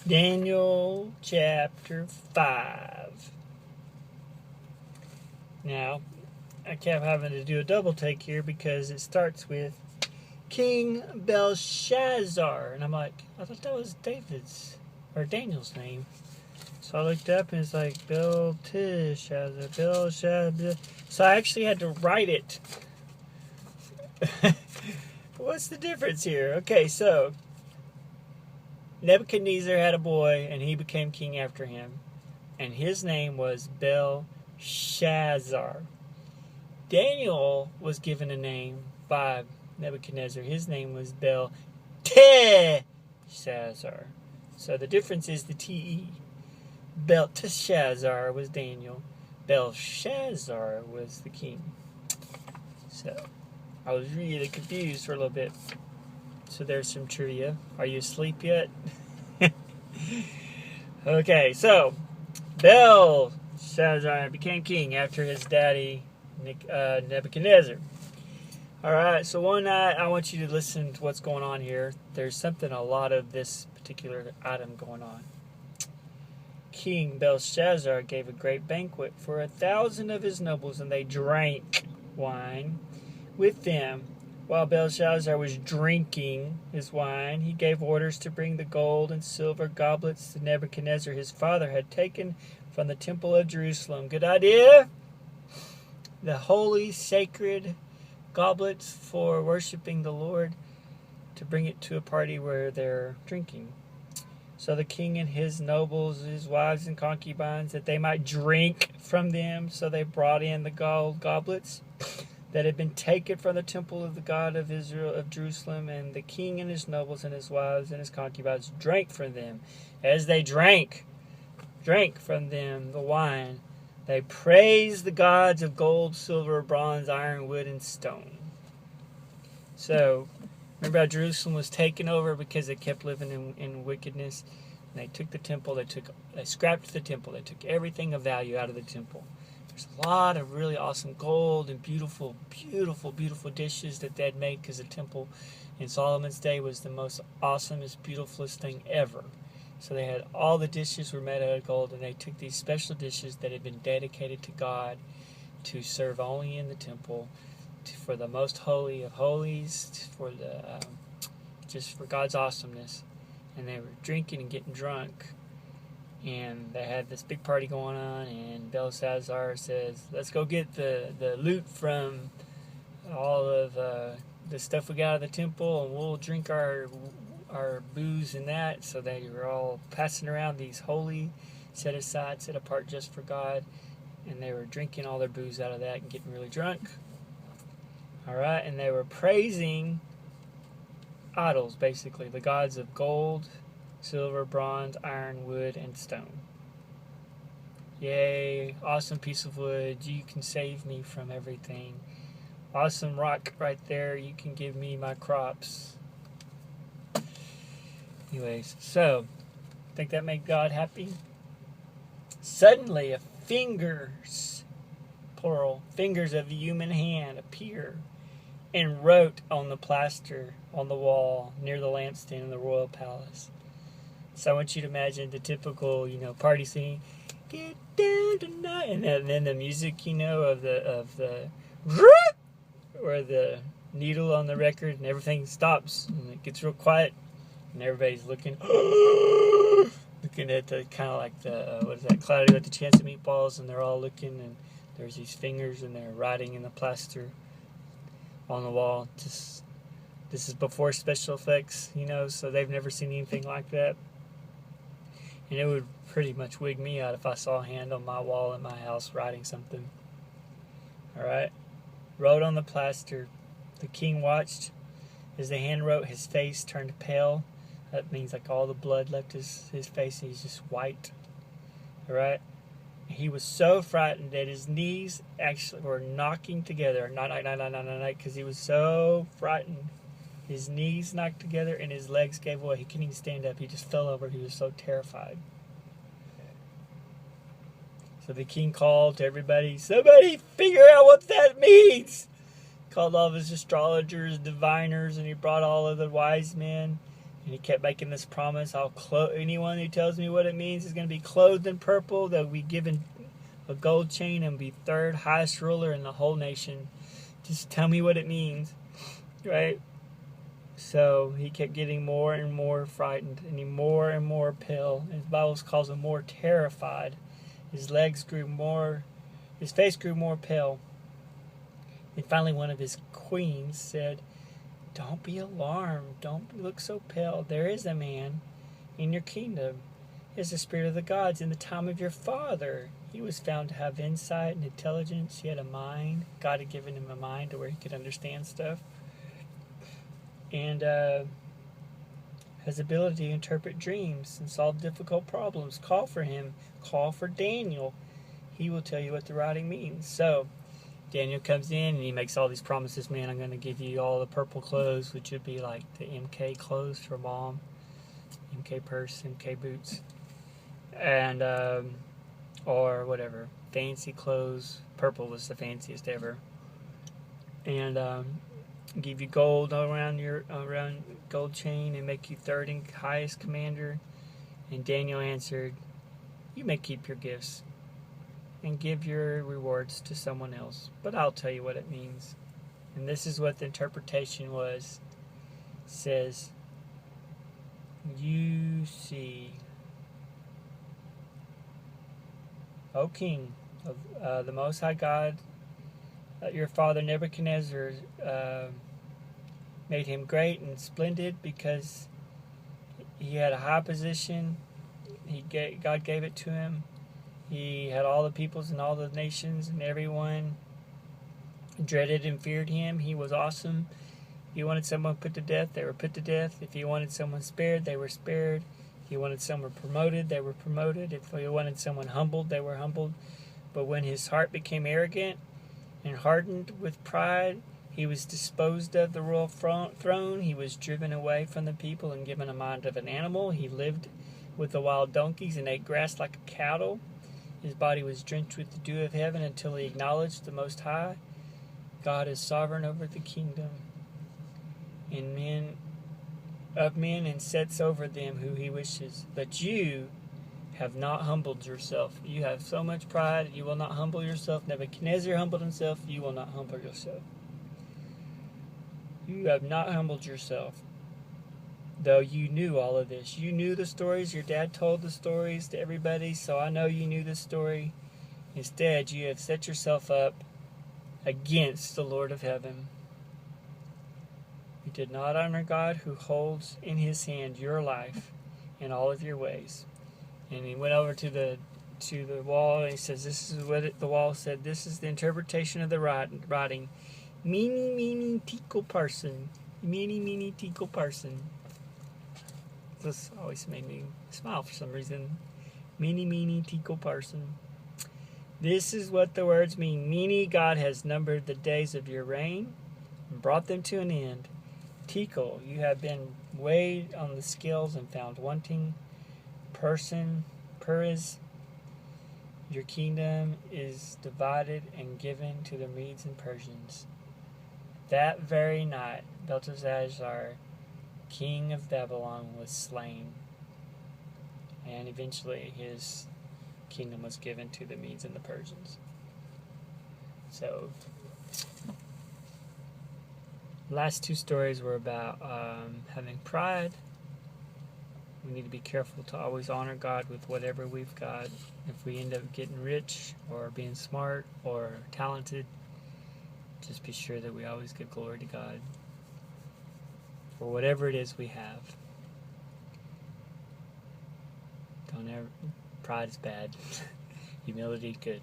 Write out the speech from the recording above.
Daniel chapter 5. Now, I kept having to do a double take here because it starts with King Belshazzar. And I'm like, I thought that was David's or Daniel's name. So I looked up and it's like Belteshazzar, Belshazzar. So I actually had to write it. What's the difference here? Okay, so Nebuchadnezzar had a boy and he became king after him. And his name was Belshazzar. Daniel was given a name by Nebuchadnezzar. His name was Belteshazzar. So the difference is the T-E. Belteshazzar was Daniel. Belshazzar was the king. So I was really confused for a little bit. So there's some trivia. Are you asleep yet? Okay, so Belshazzar became king after his daddy Nebuchadnezzar. Alright, so one night I want you to listen to what's going on here. There's a lot of this particular item going on. King Belshazzar gave a great banquet for 1,000 of his nobles, and they drank wine with them. While Belshazzar was drinking his wine, he gave orders to bring the gold and silver goblets that Nebuchadnezzar, his father, had taken from the temple of Jerusalem. Good idea? The holy, sacred goblets for worshiping the Lord, to bring it to a party where they're drinking. So the king and his nobles, his wives and concubines, that they might drink from them. So they brought in the gold goblets that had been taken from the temple of the God of Israel of Jerusalem, and the king and his nobles and his wives and his concubines drank from them. As they drank from them the wine, they praised the gods of gold, silver, bronze, iron, wood, and stone. So remember how Jerusalem was taken over because they kept living in wickedness? And they took the temple, they scrapped the temple, they took everything of value out of the temple. There's a lot of really awesome gold and beautiful, beautiful, beautiful dishes that they had made, because the temple in Solomon's day was the most awesomest, beautifulest thing ever. So they had all the dishes were made out of gold, and they took these special dishes that had been dedicated to God to serve only in the temple, for the most holy of holies, for the just for God's awesomeness. And they were drinking and getting drunk, and they had this big party going on. And Belshazzar says, "Let's go get the loot from all of the stuff we got out of the temple, and we'll drink our booze in that." So they were all passing around these holy, set aside, set apart just for God, and they were drinking all their booze out of that and getting really drunk. All right, and they were praising idols, basically, the gods of gold, silver, bronze, iron, wood, and stone. Yay, awesome piece of wood, you can save me from everything. Awesome rock right there, you can give me my crops. Anyways, so, think that made God happy? Suddenly, fingers, plural, fingers of a human hand appear and wrote on the plaster on the wall near the lampstand in the royal palace. So I want you to imagine the typical, party scene. Get down tonight, and then the music, of the or the needle on the record, and everything stops and it gets real quiet, and everybody's looking at the kind of like the Cloudy with the Chance of Meatballs, and they're all looking, and there's these fingers, and they're writing in the plaster on the wall. This is before special effects, so they've never seen anything like that. And it would pretty much wig me out if I saw a hand on my wall in my house writing something. Alright? Wrote on the plaster. The king watched as the hand wrote. His face turned pale. That means like all the blood left his face, and he's just white. Alright? He was so frightened that his knees actually were knocking together. Because he was so frightened. His knees knocked together and his legs gave way. He couldn't even stand up. He just fell over. He was so terrified. So the king called to everybody, "Somebody figure out what that means!" Called all of his astrologers, diviners, and he brought all of the wise men. And he kept making this promise: anyone who tells me what it means is going to be clothed in purple. They'll be given a gold chain and be third highest ruler in the whole nation. Just tell me what it means, right? So he kept getting more and more frightened, and more and more pale. His Bible calls him more terrified. His face grew more pale. And finally one of his queens said, "Don't be alarmed. Don't look so pale. There is a man in your kingdom. He is the spirit of the gods in the time of your father. He was found to have insight and intelligence. He had a mind. God had given him a mind to where he could understand stuff. And has ability to interpret dreams and solve difficult problems. Call for him. Call for Daniel. He will tell you what the writing means." So Daniel comes in and he makes all these promises. Man, I'm going to give you all the purple clothes, which would be like the MK clothes for mom. MK purse, MK boots. And, or whatever. Fancy clothes. Purple was the fanciest ever. And, give you gold around gold chain and make you third and highest commander. And Daniel answered, "You may keep your gifts and give your rewards to someone else, but I'll tell you what it means." And this is what the interpretation was. It says, "You see, O King of the Most High God, your father Nebuchadnezzar made him great and splendid because he had a high position. God gave it to him. He had all the peoples and all the nations, and everyone dreaded and feared him. He was awesome. If he wanted someone put to death, they were put to death. If he wanted someone spared, they were spared. If he wanted someone promoted, they were promoted. If he wanted someone humbled, they were humbled. But when his heart became arrogant and hardened with pride, he was disposed of the royal throne. He was driven away from the people and given a mind of an animal. He lived with the wild donkeys and ate grass like a cattle. His body was drenched with the dew of heaven until he acknowledged the Most High. God is sovereign over the kingdom and men and sets over them who he wishes. But you have not humbled yourself. You have so much pride, you will not humble yourself. Nebuchadnezzar humbled himself, you will not humble yourself. You have not humbled yourself. Though you knew all of this. You knew the stories. Your dad told the stories to everybody, so I know you knew this story. Instead, you have set yourself up against the Lord of heaven. You did not honor God who holds in his hand your life and all of your ways." And he went over to the wall and he says, this is what the wall said. This is the interpretation of the writing. Meeny, meeny, tekel parson. Meeny, meeny, tekel parson. This always made me smile for some reason. Meeny, meeny, tekel parson. This is what the words mean. Meany, God has numbered the days of your reign and brought them to an end. Tekel, you have been weighed on the scales and found wanting. Peres, your kingdom is divided and given to the Medes and Persians. That very night, Belteshazzar, king of Babylon, was slain, and eventually his kingdom was given to the Medes and the Persians. So, the last two stories were about having pride. We need to be careful to always honor God with whatever we've got. If we end up getting rich or being smart or talented, just be sure that we always give glory to God for whatever it is we have. Pride is bad. Humility is good.